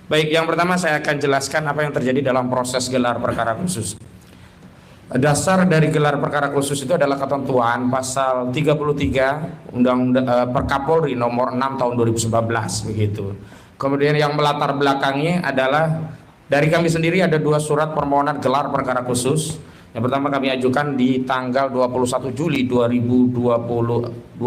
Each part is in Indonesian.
Baik, yang pertama saya akan jelaskan apa yang terjadi dalam proses gelar perkara khusus. Dasar dari gelar perkara khusus itu adalah ketentuan pasal 33 Undang-Undang Perkapolri nomor 6 tahun 2019 begitu. Kemudian yang melatar belakangnya adalah dari kami sendiri ada dua surat permohonan gelar perkara khusus. Yang pertama kami ajukan di tanggal 21 Juli 2025.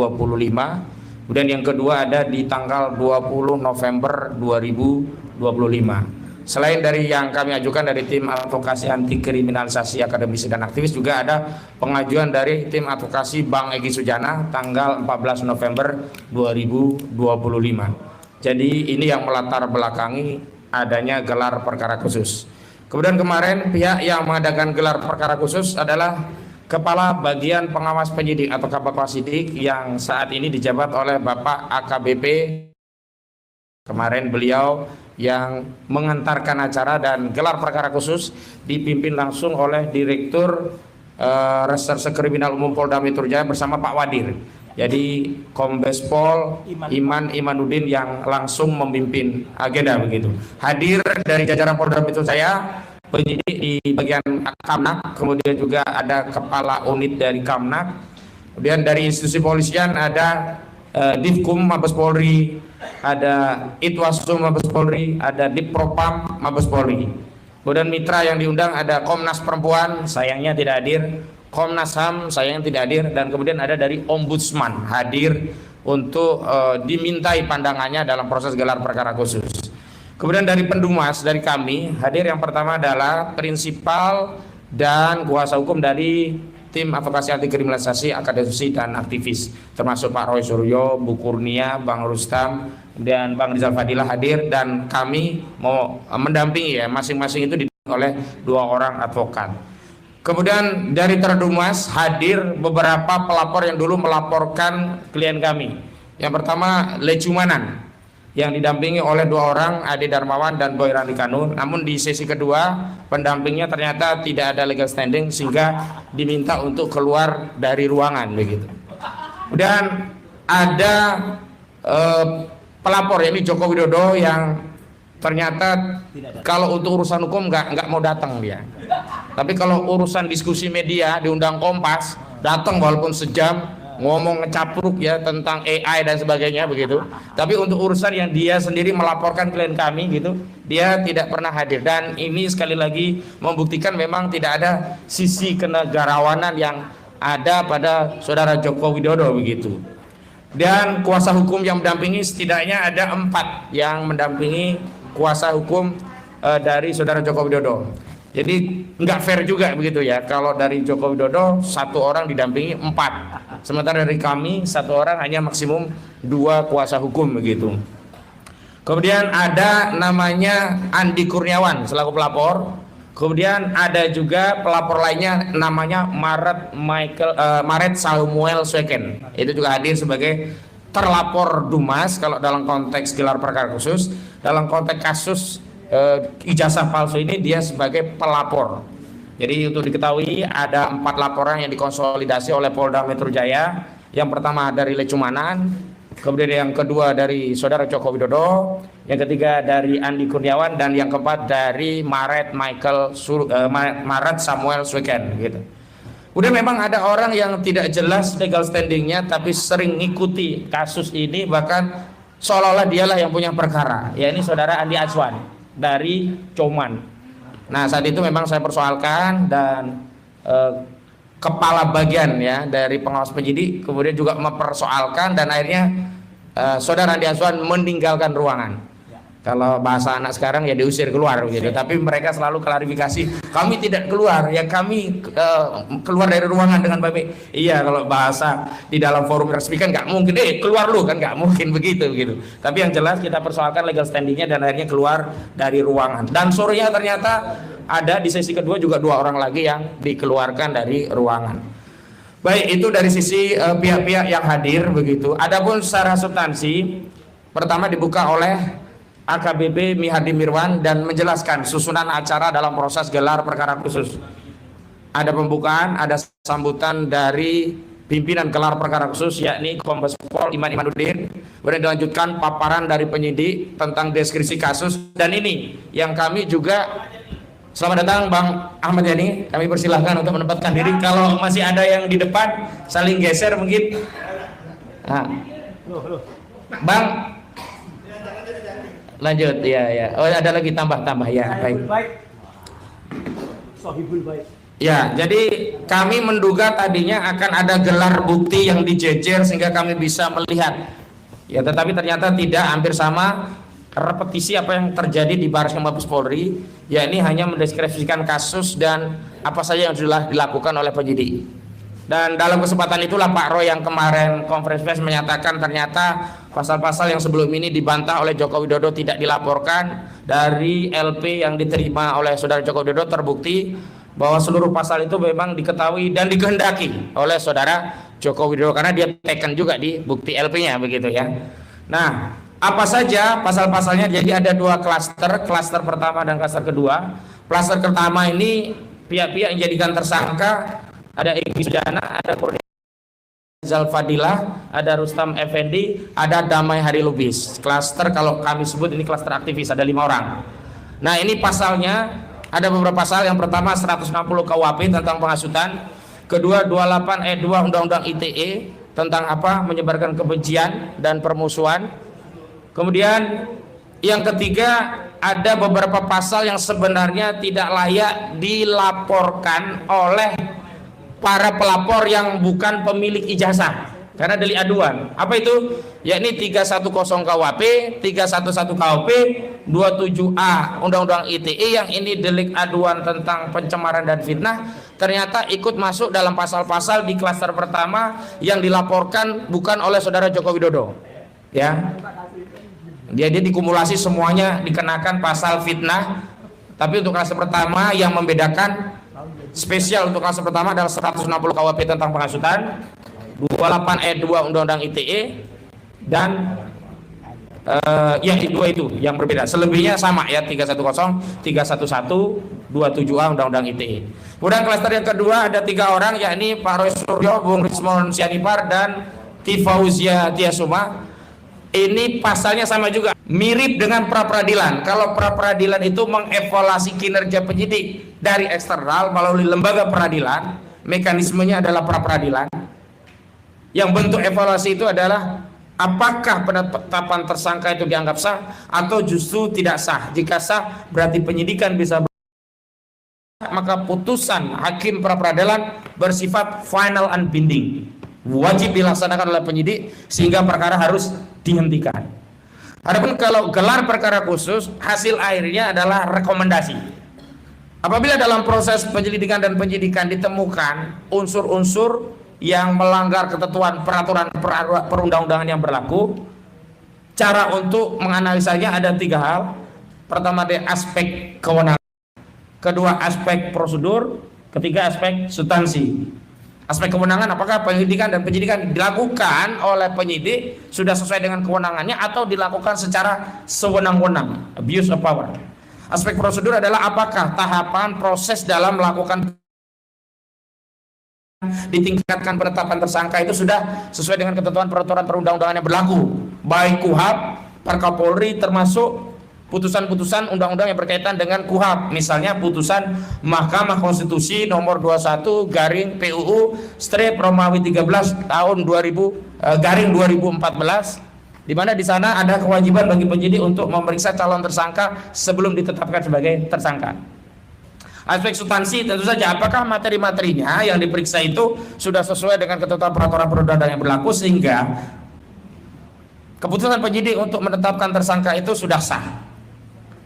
Kemudian yang kedua ada di tanggal 20 November 2025. Selain dari yang kami ajukan dari tim advokasi anti kriminalisasi akademisi dan aktivis, juga ada pengajuan dari tim advokasi Bang Egy Sujana tanggal 14 November 2025. Jadi ini yang melatar belakangi adanya gelar perkara khusus. Kemudian kemarin pihak yang mengadakan gelar perkara khusus adalah Kepala Bagian Pengawas Penyidik atau Kabak-Penyidik yang saat ini dijabat oleh Bapak AKBP. Kemarin beliau yang mengantarkan acara dan gelar perkara khusus dipimpin langsung oleh Direktur Reserse Kriminal Umum Polda Metro Jaya bersama Pak Wadir. Jadi Kombes Pol Iman Imanuddin yang langsung memimpin agenda begitu. Hadir dari jajaran Polda Metro Jaya penyidik di bagian Kamnak, kemudian juga ada kepala unit dari Kamnak, kemudian dari institusi polisian ada Divkum Mabes Polri, ada Itwasum Mabes Polri, ada Dipropam Mabes Polri. Kemudian mitra yang diundang ada Komnas Perempuan, sayangnya tidak hadir, Komnas HAM sayangnya tidak hadir, dan kemudian ada dari Ombudsman hadir untuk dimintai pandangannya dalam proses gelar perkara khusus. Kemudian dari Pendumas, dari kami hadir yang pertama adalah prinsipal dan kuasa hukum dari tim advokasi anti kriminalisasi akademisi dan aktivis, termasuk Pak Roy Suryo, Bu Kurnia, Bang Rustam, dan Bang Rizal Fadilah hadir, dan kami mau mendampingi ya, masing-masing itu didampingi oleh dua orang advokat. Kemudian dari Terdumas hadir beberapa pelapor yang dulu melaporkan klien kami. Yang pertama Lecumanan yang didampingi oleh dua orang, Ade Darmawan dan Boy Randi Kanun. Namun di sesi kedua pendampingnya ternyata tidak ada legal standing sehingga diminta untuk keluar dari ruangan begitu. Kemudian ada pelapor yakni Joko Widodo yang ternyata kalau untuk urusan hukum nggak mau datang dia. Tapi kalau urusan diskusi media diundang Kompas datang walaupun sejam, ngomong ngecapruk ya tentang AI dan sebagainya begitu. Tapi untuk urusan yang dia sendiri melaporkan klien kami gitu, dia tidak pernah hadir. Dan ini sekali lagi membuktikan memang tidak ada sisi kenegarawanan yang ada pada saudara Joko Widodo begitu. Dan kuasa hukum yang mendampingi setidaknya ada 4 yang mendampingi kuasa hukum dari saudara Joko Widodo. Jadi nggak fair juga begitu ya, kalau dari Joko Widodo 1 orang didampingi 4, sementara dari kami 1 orang hanya maksimum 2 kuasa hukum begitu. Kemudian ada namanya Andi Kurniawan selaku pelapor. Kemudian ada juga pelapor lainnya namanya Maret Samuel Sweken, itu juga hadir sebagai terlapor Dumas kalau dalam konteks gelar perkara khusus. Dalam konteks kasus ijazah palsu ini dia sebagai pelapor. Jadi untuk diketahui ada 4 laporan yang dikonsolidasi oleh Polda Metro Jaya. Yang pertama dari Lecumanan, kemudian yang kedua dari saudara Joko Widodo, yang ketiga dari Andi Kurniawan, dan yang keempat dari Maret Samuel Sweken gitu. Udah memang ada orang yang tidak jelas legal standingnya tapi sering ngikuti kasus ini, bahkan seolah-olah dialah yang punya perkara. Ya ini saudara Andi Azwan dari Coman. Nah saat itu memang saya persoalkan dan kepala bagian ya dari pengawas penyidik kemudian juga mempersoalkan, dan akhirnya saudara Andi Azwan meninggalkan ruangan. Kalau bahasa anak sekarang ya diusir keluar gitu. Tapi mereka selalu klarifikasi, kami tidak keluar ya, kami keluar dari ruangan dengan baik. Iya, kalau bahasa di dalam forum resmi kan nggak mungkin keluar lu kan, nggak mungkin begitu gitu. Tapi yang jelas kita persoalkan legal standingnya dan akhirnya keluar dari ruangan. Dan sorenya ternyata ada di sesi kedua juga 2 orang lagi yang dikeluarkan dari ruangan. Baik, itu dari sisi pihak-pihak yang hadir begitu. Adapun secara substansi, pertama dibuka oleh AKBP Mihadi Mirwan dan menjelaskan susunan acara dalam proses gelar perkara khusus. Ada pembukaan, ada sambutan dari pimpinan gelar perkara khusus yakni Kombes Pol Iman Imanuddin. Kemudian dilanjutkan paparan dari penyidik tentang deskripsi kasus, dan ini yang kami juga. Selamat datang Bang Ahmad Yani, kami persilahkan untuk menempatkan diri. Kalau masih ada yang di depan saling geser mungkin. Nah. Bang, lanjut ya. Oh, ada lagi tambah ya. Baik. Ya, jadi kami menduga tadinya akan ada gelar bukti yang dijejer sehingga kami bisa melihat. Ya, tetapi ternyata tidak, hampir sama repetisi apa yang terjadi di Bareskrim Mabes Polri, yakni hanya mendeskripsikan kasus dan apa saja yang sudah dilakukan oleh penyidik. Dan dalam kesempatan itulah Pak Roy yang kemarin konferensi pers menyatakan ternyata pasal-pasal yang sebelum ini dibantah oleh Joko Widodo tidak dilaporkan. Dari LP yang diterima oleh saudara Joko Widodo terbukti bahwa seluruh pasal itu memang diketahui dan dikehendaki oleh saudara Joko Widodo, karena dia tekan juga di bukti LP-nya begitu ya. Nah, apa saja pasal-pasalnya? Jadi ada dua klaster pertama dan klaster kedua. Klaster pertama ini pihak-pihak yang dijadikan tersangka ada Egy Sujana, ada Rizal Fadilah, ada Rustam Effendi, ada Damai Hari Lubis. Klaster kalau kami sebut ini klaster aktivis, ada 5 orang. Nah, ini pasalnya ada beberapa pasal. Yang pertama 160 KUHP tentang penghasutan, kedua 28 ayat 2 Undang-Undang ITE tentang apa? Menyebarkan kebencian dan permusuhan. Kemudian yang ketiga ada beberapa pasal yang sebenarnya tidak layak dilaporkan oleh para pelapor yang bukan pemilik ijazah karena delik aduan. Apa itu? Yakni 310 KUHP, 311 KUHP, 27A Undang-Undang ITE yang ini delik aduan tentang pencemaran dan fitnah, ternyata ikut masuk dalam pasal-pasal di klaster pertama yang dilaporkan bukan oleh saudara Joko Widodo. Ya. Dia dikumulasi semuanya dikenakan pasal fitnah. Tapi untuk klaster pertama yang membedakan spesial untuk kasus pertama adalah 160 KUHP tentang penghasutan, 28 ayat 2 Undang-Undang ITE, dan yang kedua itu yang berbeda. Selebihnya sama ya, 310, 311, 27A Undang-Undang ITE. Kemudian klaster yang kedua ada 3 orang, yakni Pak Roy Suryo, Bung Rismon Sianipar, dan Tifauzia Tiasuma. Ini pasalnya sama juga, mirip dengan pra peradilan. Kalau pra peradilan itu mengevaluasi kinerja penyidik dari eksternal melalui lembaga peradilan, mekanismenya adalah pra peradilan. Yang bentuk evaluasi itu adalah apakah penetapan tersangka itu dianggap sah atau justru tidak sah. Jika sah berarti penyidikan bisa maka putusan hakim pra peradilan bersifat final and binding, wajib dilaksanakan oleh penyidik sehingga perkara harus dihentikan. Adapun kalau gelar perkara khusus, hasil akhirnya adalah rekomendasi. Apabila dalam proses penyelidikan dan penyidikan ditemukan unsur-unsur yang melanggar ketentuan peraturan perundang-undangan yang berlaku, cara untuk menganalisanya ada 3 hal. Pertama dari aspek kewenangan, kedua aspek prosedur, ketiga aspek substansi. Aspek kewenangan, apakah penyelidikan dan penyidikan dilakukan oleh penyidik sudah sesuai dengan kewenangannya atau dilakukan secara sewenang-wenang, abuse of power. Aspek prosedur adalah apakah tahapan proses dalam melakukan ditingkatkan penetapan tersangka itu sudah sesuai dengan ketentuan peraturan perundang-undangan yang berlaku, baik KUHP, Perkapolri, termasuk putusan-putusan undang-undang yang berkaitan dengan KUHP, misalnya putusan Mahkamah Konstitusi nomor 21 garing PUU strip Romawi 13 tahun 2000 garing 2014, di mana di sana ada kewajiban bagi penyidik untuk memeriksa calon tersangka sebelum ditetapkan sebagai tersangka. Aspek substansi tentu saja apakah materi-materinya yang diperiksa itu sudah sesuai dengan ketentuan peraturan perundang-undangan yang berlaku sehingga keputusan penyidik untuk menetapkan tersangka itu sudah sah.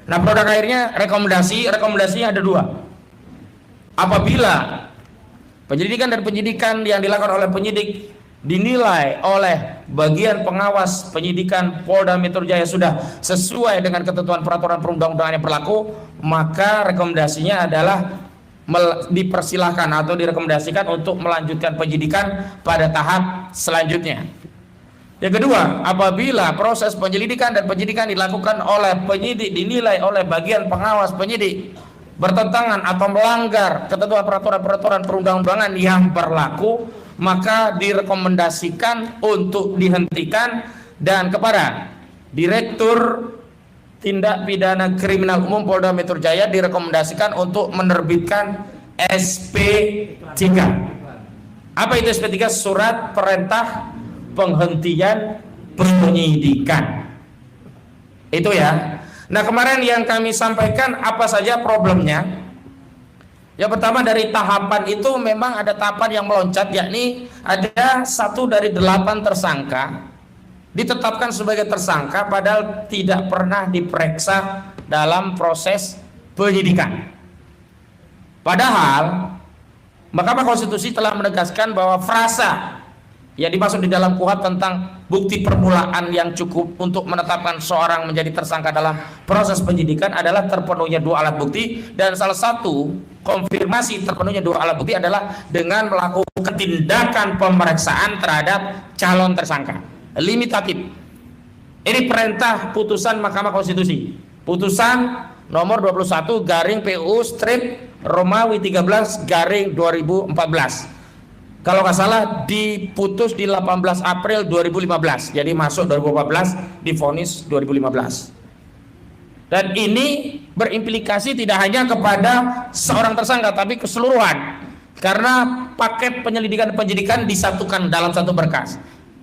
Nah, produk akhirnya rekomendasinya ada 2. Apabila penyelidikan dan penyidikan yang dilakukan oleh penyidik dinilai oleh bagian pengawas penyidikan Polda Metro Jaya sudah sesuai dengan ketentuan peraturan perundang-undangan yang berlaku, maka rekomendasinya adalah dipersilahkan atau direkomendasikan untuk melanjutkan penyidikan pada tahap selanjutnya. Yang kedua, apabila proses penyelidikan dan penyidikan dilakukan oleh penyidik dinilai oleh bagian pengawas penyidik bertentangan atau melanggar ketentuan peraturan-peraturan perundang-undangan yang berlaku, maka direkomendasikan untuk dihentikan, dan kepada Direktur Tindak Pidana Kriminal Umum Polda Metro Jaya direkomendasikan untuk menerbitkan SP3. Apa itu SP3? Surat Perintah Penghentian Penyidikan. Itu ya. Nah, kemarin yang kami sampaikan apa saja problemnya. Yang pertama, dari tahapan itu memang ada tahapan yang meloncat, yakni ada 1 dari 8 tersangka ditetapkan sebagai tersangka padahal tidak pernah diperiksa dalam proses penyidikan. Padahal Mahkamah Konstitusi telah menegaskan bahwa frasa yang dimaksud di dalam KUHP tentang bukti permulaan yang cukup untuk menetapkan seorang menjadi tersangka dalam proses penyidikan adalah terpenuhnya 2 alat bukti, dan salah satu konfirmasi terpenuhnya 2 alat bukti adalah dengan melakukan tindakan pemeriksaan terhadap calon tersangka limitatif. Ini perintah putusan Mahkamah Konstitusi, putusan nomor 21 garing PU strip Romawi 13 garing 2014. Kalau nggak salah diputus di 18 April 2015, jadi masuk 2014, divonis 2015. Dan ini berimplikasi tidak hanya kepada seorang tersangka, tapi keseluruhan, karena paket penyelidikan penyidikan disatukan dalam satu berkas.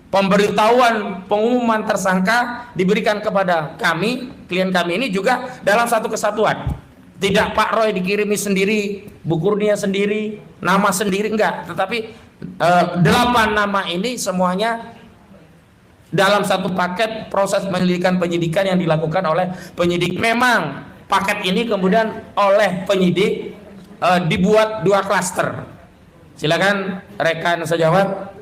Pemberitahuan pengumuman tersangka diberikan kepada kami, klien kami ini juga dalam satu kesatuan. Tidak Pak Roy dikirimi sendiri, Bu Kurnia sendiri, nama sendiri, enggak, tetapi 8 nama ini semuanya dalam satu paket proses penyelidikan penyidikan yang dilakukan oleh penyidik. Memang paket ini kemudian oleh penyidik dibuat 2 klaster. Silakan rekan sejawat.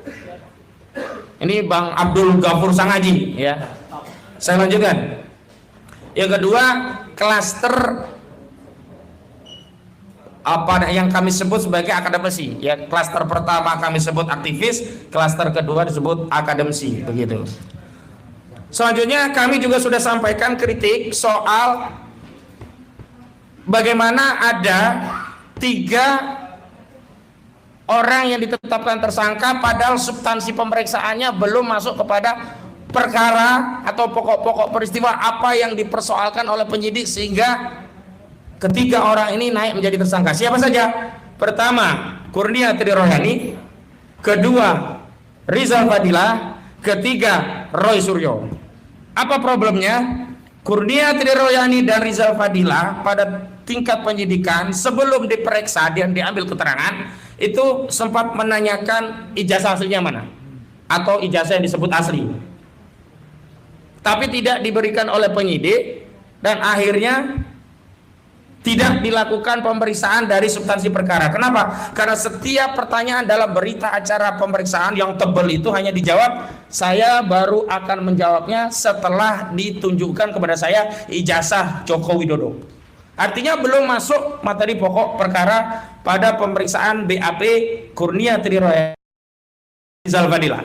Ini Bang Abdul Ghafur Sangaji ya. Saya lanjutkan. Yang kedua, klaster apa yang kami sebut sebagai akademisi ya. Klaster pertama kami sebut aktivis, klaster kedua disebut akademisi, begitu. Selanjutnya kami juga sudah sampaikan kritik soal bagaimana ada 3 orang yang ditetapkan tersangka padahal substansi pemeriksaannya belum masuk kepada perkara atau pokok-pokok peristiwa apa yang dipersoalkan oleh penyidik, sehingga ketiga orang ini naik menjadi tersangka. Siapa saja? Pertama, Kurnia Triroyani, kedua, Rizal Fadilah, ketiga, Roy Suryo. Apa problemnya? Kurnia Triroyani dan Rizal Fadilah pada tingkat penyidikan sebelum diperiksa dan diambil keterangan itu sempat menanyakan ijazah aslinya mana atau ijazah yang disebut asli, tapi tidak diberikan oleh penyidik, dan akhirnya tidak dilakukan pemeriksaan dari substansi perkara. Kenapa? Karena setiap pertanyaan dalam berita acara pemeriksaan yang tebal itu hanya dijawab, saya baru akan menjawabnya setelah ditunjukkan kepada saya ijazah Joko Widodo. Artinya belum masuk materi pokok perkara pada pemeriksaan BAP Kurnia Triroyani Rizal Fadilah.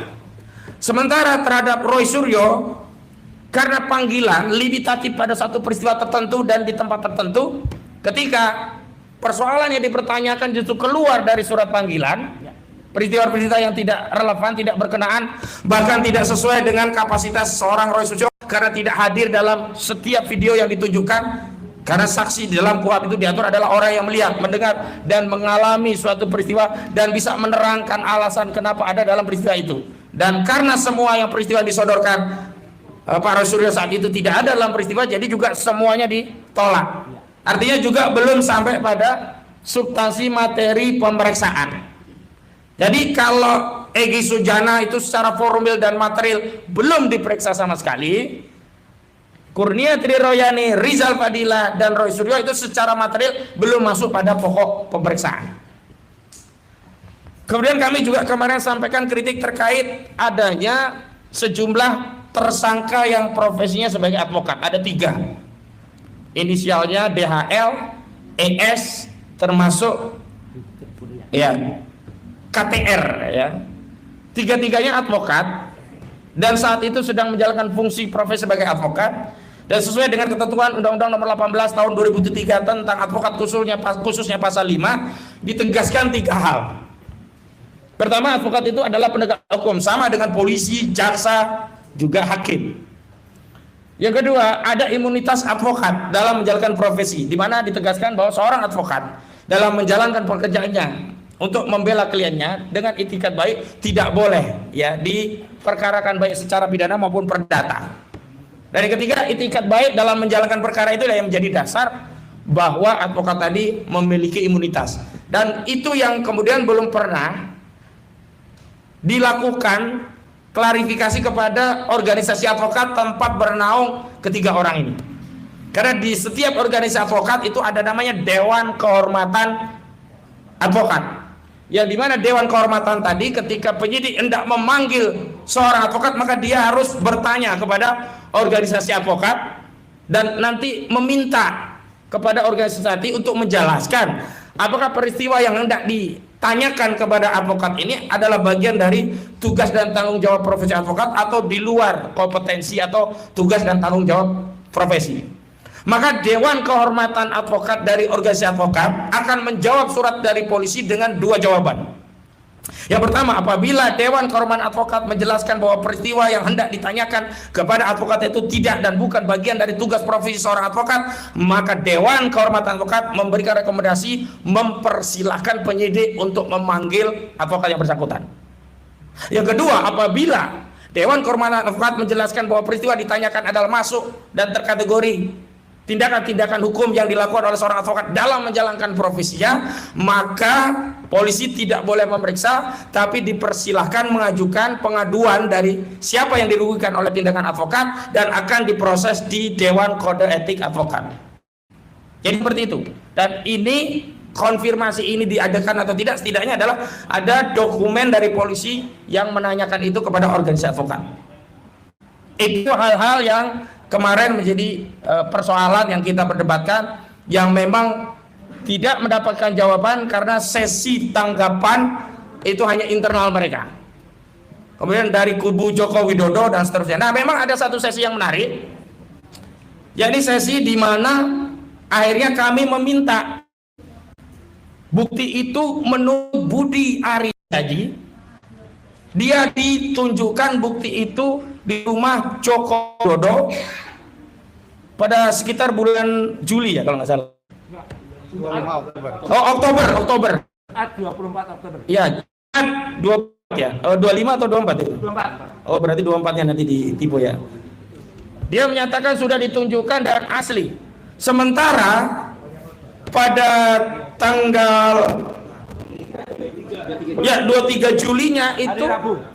Sementara terhadap Roy Suryo, karena panggilan limitatif pada satu peristiwa tertentu dan di tempat tertentu, ketika persoalan yang dipertanyakan justru keluar dari surat panggilan, peristiwa-peristiwa yang tidak relevan, tidak berkenaan, bahkan tidak sesuai dengan kapasitas seorang Roy Suryo, karena tidak hadir dalam setiap video yang ditunjukkan. Karena saksi di dalam KUHP itu diatur adalah orang yang melihat, mendengar, dan mengalami suatu peristiwa dan bisa menerangkan alasan kenapa ada dalam peristiwa itu. Dan karena semua yang peristiwa disodorkan Pak Roy Suryo saat itu tidak ada dalam peristiwa, jadi juga semuanya ditolak. Artinya juga belum sampai pada substansi materi pemeriksaan. Jadi kalau Egy Sujana itu secara formil dan material belum diperiksa sama sekali, Kurnia Triroyani, Rizal Fadilah, dan Roy Suryo itu secara material belum masuk pada pokok pemeriksaan. Kemudian kami juga kemarin sampaikan kritik terkait adanya sejumlah tersangka yang profesinya sebagai advokat. Ada 3. Inisialnya DHL, ES, termasuk ya KTR ya. 3-tiganya advokat dan saat itu sedang menjalankan fungsi profesi sebagai advokat, dan sesuai dengan ketentuan Undang-Undang Nomor 18 Tahun 2003 tentang advokat khususnya pasal 5 ditegaskan 3 hal. Pertama, advokat itu adalah penegak hukum, sama dengan polisi, jaksa, juga hakim. Yang kedua, ada imunitas advokat dalam menjalankan profesi, di mana ditegaskan bahwa seorang advokat dalam menjalankan pekerjaannya untuk membela kliennya dengan itikat baik tidak boleh ya diperkarakan baik secara pidana maupun perdata. Dan yang ketiga, itikat baik dalam menjalankan perkara itu yang menjadi dasar bahwa advokat tadi memiliki imunitas. Dan itu yang kemudian belum pernah dilakukan klarifikasi kepada organisasi advokat tempat bernaung ketiga orang ini. Karena di setiap organisasi advokat itu ada namanya Dewan Kehormatan Advokat. Yang dimana Dewan Kehormatan tadi ketika penyidik hendak memanggil seorang advokat, maka dia harus bertanya kepada organisasi advokat dan nanti meminta kepada organisasi tadi untuk menjelaskan apakah peristiwa yang hendak ditanyakan kepada advokat ini adalah bagian dari tugas dan tanggung jawab profesi advokat atau di luar kompetensi atau tugas dan tanggung jawab profesi. Maka Dewan Kehormatan Advokat dari organisasi advokat akan menjawab surat dari polisi dengan dua jawaban. Yang pertama, apabila Dewan Kehormatan Advokat menjelaskan bahwa peristiwa yang hendak ditanyakan kepada advokat itu tidak dan bukan bagian dari tugas profesi seorang advokat, maka Dewan Kehormatan Advokat memberikan rekomendasi mempersilahkan penyidik untuk memanggil advokat yang bersangkutan. Yang kedua, apabila Dewan Kehormatan Advokat menjelaskan bahwa peristiwa ditanyakan adalah masuk dan terkategori tindakan-tindakan hukum yang dilakukan oleh seorang advokat dalam menjalankan profesinya, maka polisi tidak boleh memeriksa, tapi dipersilahkan mengajukan pengaduan dari siapa yang dirugikan oleh tindakan advokat dan akan diproses di Dewan Kode Etik Advokat. Jadi seperti itu. Dan ini konfirmasi ini diadakan atau tidak, setidaknya adalah ada dokumen dari polisi yang menanyakan itu kepada organisasi advokat. Itu hal-hal yang kemarin menjadi persoalan yang kita perdebatkan, yang memang tidak mendapatkan jawaban karena sesi tanggapan itu hanya internal mereka. Kemudian dari kubu Joko Widodo dan seterusnya. Nah, memang ada satu sesi yang menarik, yakni sesi di mana akhirnya kami meminta bukti itu menurut Budi Ariyaji, dia ditunjukkan bukti itu di rumah Joko Widodo pada sekitar bulan Juli ya kalau nggak salah. 25 Oktober. Oh, Oktober. 24 Oktober. Iya, 24 ya. Oh, 25 atau 24 itu? 24. Oh, berarti 24-nya nanti ditipu ya. Dia menyatakan sudah ditunjukkan dan asli. Sementara pada tanggal 23 Julinya itu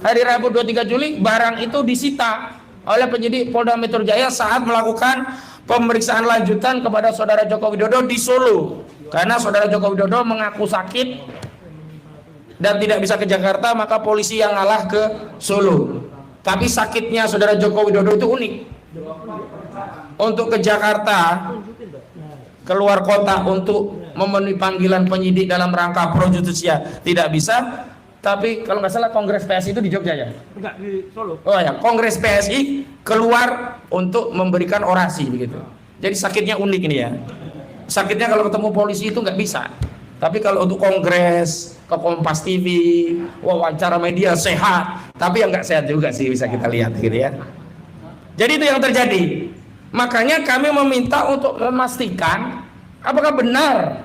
hari Rabu 23 Juli barang itu disita oleh penyidik Polda Metro Jaya saat melakukan pemeriksaan lanjutan kepada saudara Joko Widodo di Solo, karena saudara Joko Widodo mengaku sakit dan tidak bisa ke Jakarta, maka polisi yang ngalah ke Solo. Tapi sakitnya saudara Joko Widodo itu unik. Untuk ke Jakarta, keluar kota untuk memenuhi panggilan penyidik dalam rangka pro justisia tidak bisa. Tapi kalau nggak salah Kongres PSI itu di Jogja ya? Enggak, di Solo. Oh ya, Kongres PSI keluar untuk memberikan orasi begitu. Jadi sakitnya unik ini ya. Sakitnya kalau ketemu polisi itu nggak bisa. Tapi kalau untuk kongres, ke Kompas TV, wawancara media sehat. Tapi yang nggak sehat juga sih bisa kita lihat gitu ya. Jadi itu yang terjadi. Makanya kami meminta untuk memastikan apakah benar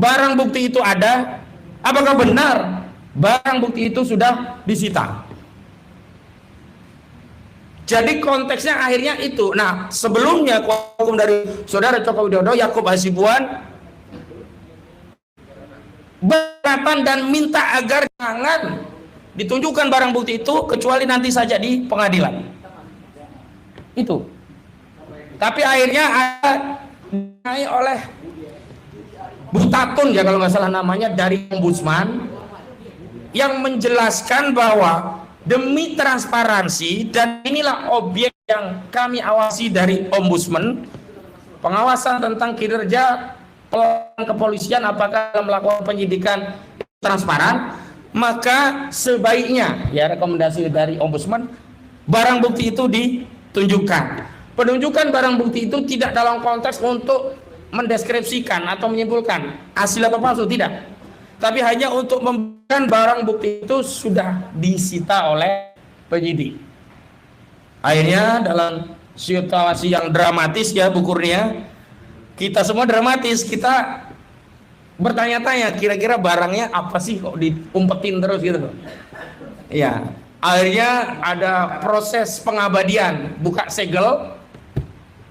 barang bukti itu ada, apakah benar barang bukti itu sudah disita. Jadi konteksnya akhirnya itu. Nah, sebelumnya kuasa hukum dari saudara Joko Widodo, Yakub Hasibuan, beratan dan minta agar jangan ditunjukkan barang bukti itu kecuali nanti saja di pengadilan. Itu. Tapi akhirnya ada oleh Butatun ya kalau nggak salah namanya dari Ombudsman yang menjelaskan bahwa demi transparansi, dan inilah objek yang kami awasi dari Ombudsman, pengawasan tentang kinerja kepolisian apakah melakukan penyidikan transparan, maka sebaiknya ya rekomendasi dari Ombudsman barang bukti itu ditunjukkan. Penunjukan barang bukti itu tidak dalam konteks untuk mendeskripsikan atau menyimpulkan asli atau palsu, tidak. tapi hanya untuk membuktikan barang bukti itu sudah disita oleh penyidik. Akhirnya dalam situasi yang dramatis ya Bu Kurnia, kita semua dramatis, kita bertanya-tanya kira-kira barangnya apa sih kok diumpetin terus gitu. Ya, akhirnya ada proses pengabadian, buka segel,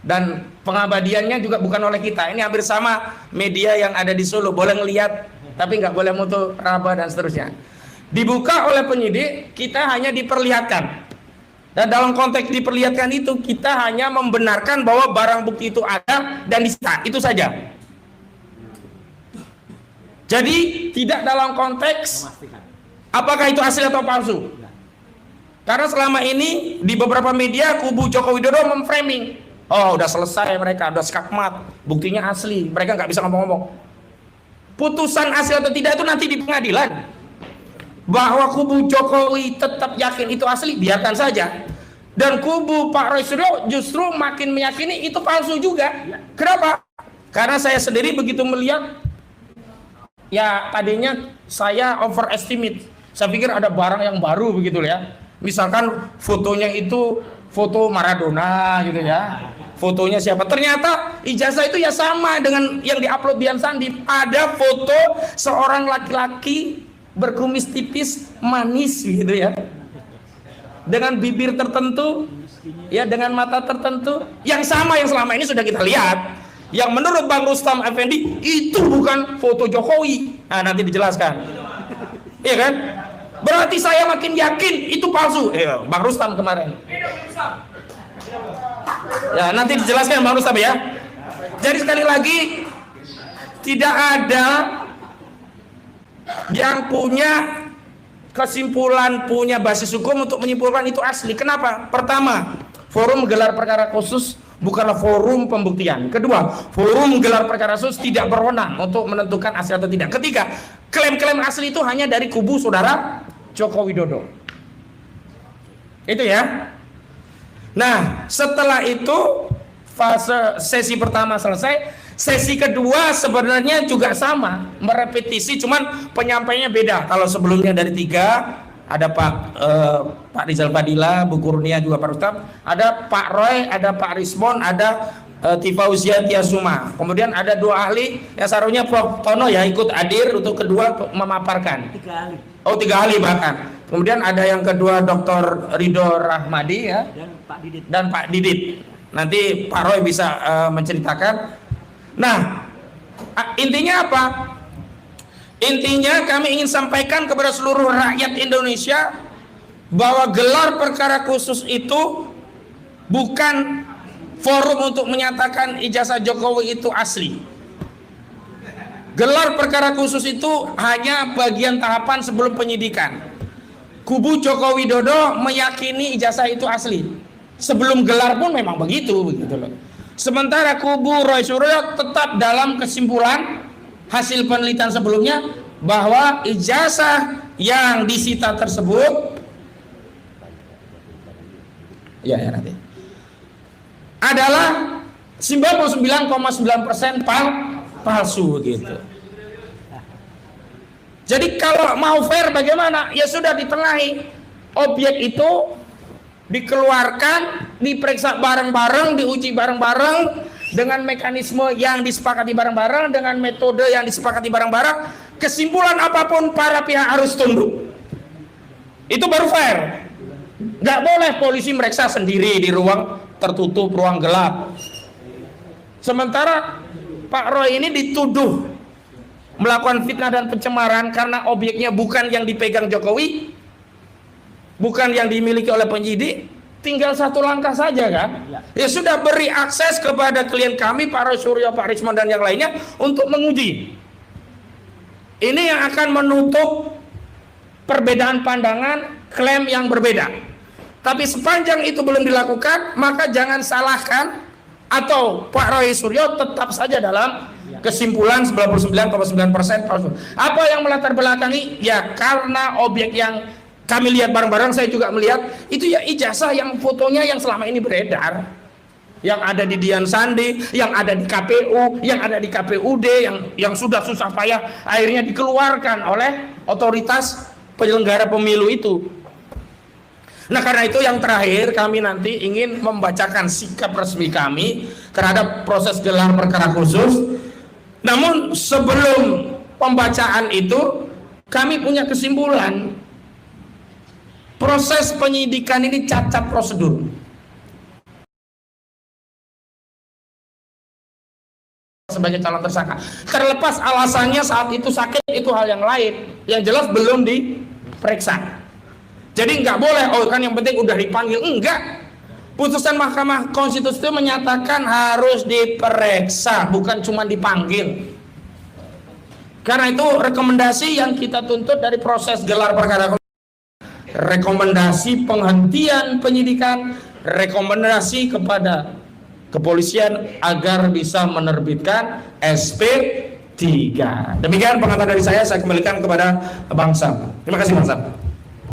dan pengabadiannya juga bukan oleh kita. Ini hampir sama media yang ada di Solo, boleh ngelihat tapi nggak boleh foto raba dan seterusnya. Dibuka oleh penyidik, kita hanya diperlihatkan. Dan dalam konteks diperlihatkan itu, kita hanya membenarkan bahwa barang bukti itu ada dan disita, itu saja. Jadi tidak dalam konteks apakah itu asli atau palsu. Karena selama ini di beberapa media kubu Joko Widodo memframing, oh udah selesai mereka, udah skakmat, buktinya asli, mereka nggak bisa ngomong-ngomong. Putusan asli atau tidak itu nanti di pengadilan. Bahwa kubu Jokowi tetap yakin itu asli, biarkan saja. Dan kubu Pak Roy Suryo justru makin meyakini itu palsu juga. Kenapa? Karena saya sendiri begitu melihat, ya tadinya saya overestimate. Saya pikir ada barang yang baru begitu ya. Misalkan fotonya itu foto Maradona gitu ya. Fotonya siapa? Ternyata ijazah itu ya sama dengan yang diupload Dian Sandi. Ada foto seorang laki-laki berkumis tipis, manis gitu ya. Dengan bibir tertentu, ya dengan mata tertentu, yang sama yang selama ini sudah kita lihat. Yang menurut Bang Rustam Effendi itu bukan foto Jokowi. Nah, nanti dijelaskan. Iya kan? Berarti saya makin yakin itu palsu. Bang Rustam kemarin. Ya, nanti dijelaskan Bang Rustam ya. Jadi sekali lagi, tidak ada yang punya kesimpulan, punya basis hukum untuk menyimpulkan itu asli. Kenapa? Pertama, forum gelar perkara khusus bukanlah forum pembuktian. Kedua, forum gelar perkara khusus tidak berwenang untuk menentukan asli atau tidak. Ketiga, klaim-klaim asli itu hanya dari kubu saudara Joko Widodo. Itu ya. Nah, setelah itu fase sesi pertama selesai, sesi kedua sebenarnya juga sama, merepetisi, cuman penyampaiannya beda. Kalau sebelumnya dari 3 ada Pak Rizal Fadila, Bu Kurnia juga Pak Rustam, ada Pak Roy, ada Pak Rismon, ada Tifauzia Tiasuma. Kemudian ada 2 ahli yang seharusnya Prof Tono ya ikut hadir untuk kedua memaparkan. 3 ahli. Oh 3 ahli bahkan. Kemudian ada yang kedua Dr. Ridho Rahmadi ya, dan Pak Didit. Nanti Pak Roy bisa menceritakan. Nah, intinya apa? Intinya kami ingin sampaikan kepada seluruh rakyat Indonesia bahwa gelar perkara khusus itu bukan forum untuk menyatakan ijazah Jokowi itu asli. Gelar perkara khusus itu hanya bagian tahapan sebelum penyidikan. Kubu Joko Widodo meyakini ijazah itu asli. Sebelum gelar pun memang begitu loh. Sementara kubu Roy Suryo tetap dalam kesimpulan hasil penelitian sebelumnya bahwa ijazah yang disita tersebut nanti adalah 99,9% palsu gitu. Jadi kalau mau fair bagaimana? Ya sudah ditengahi. Objek itu dikeluarkan, diperiksa bareng-bareng, diuji bareng-bareng dengan mekanisme yang disepakati bareng-bareng, dengan metode yang disepakati bareng-bareng. Kesimpulan apapun para pihak harus tunduk. Itu baru fair. Nggak boleh polisi meriksa sendiri di ruang tertutup, ruang gelap. Sementara Pak Roy ini dituduh melakukan fitnah dan pencemaran karena objeknya bukan yang dipegang Jokowi, bukan yang dimiliki oleh penyidik. Tinggal 1 langkah saja kan. Ya sudah, beri akses kepada klien kami Pak Roy Suryo, Pak Rismon dan yang lainnya untuk menguji. Ini yang akan menutup perbedaan pandangan, klaim yang berbeda. Tapi sepanjang itu belum dilakukan, maka jangan salahkan atau Pak Roy Suryo tetap saja dalam kesimpulan 99,9% palsu. Apa yang melatar belakangi? Ya karena objek yang kami lihat bareng-bareng, saya juga melihat itu ya ijazah yang fotonya yang selama ini beredar. yang ada di Dian Sandi, yang ada di KPU, yang ada di KPUD, yang sudah susah payah akhirnya dikeluarkan oleh otoritas penyelenggara pemilu itu. Nah, karena itu yang terakhir kami nanti ingin membacakan sikap resmi kami terhadap proses gelar perkara khusus. Namun sebelum pembacaan itu kami punya kesimpulan proses penyidikan ini cacat prosedur. Sebagai calon tersangka, terlepas alasannya saat itu sakit itu hal yang lain, yang jelas belum diperiksa. Jadi nggak boleh, oh kan yang penting udah dipanggil, enggak. Putusan Mahkamah Konstitusi itu menyatakan harus diperiksa, bukan cuma dipanggil. Karena itu rekomendasi yang kita tuntut dari proses gelar perkara, rekomendasi penghentian penyidikan, rekomendasi kepada kepolisian agar bisa menerbitkan SP3. Demikian pengantar dari saya kembalikan kepada Bang Sam. Terima kasih Bang Sam.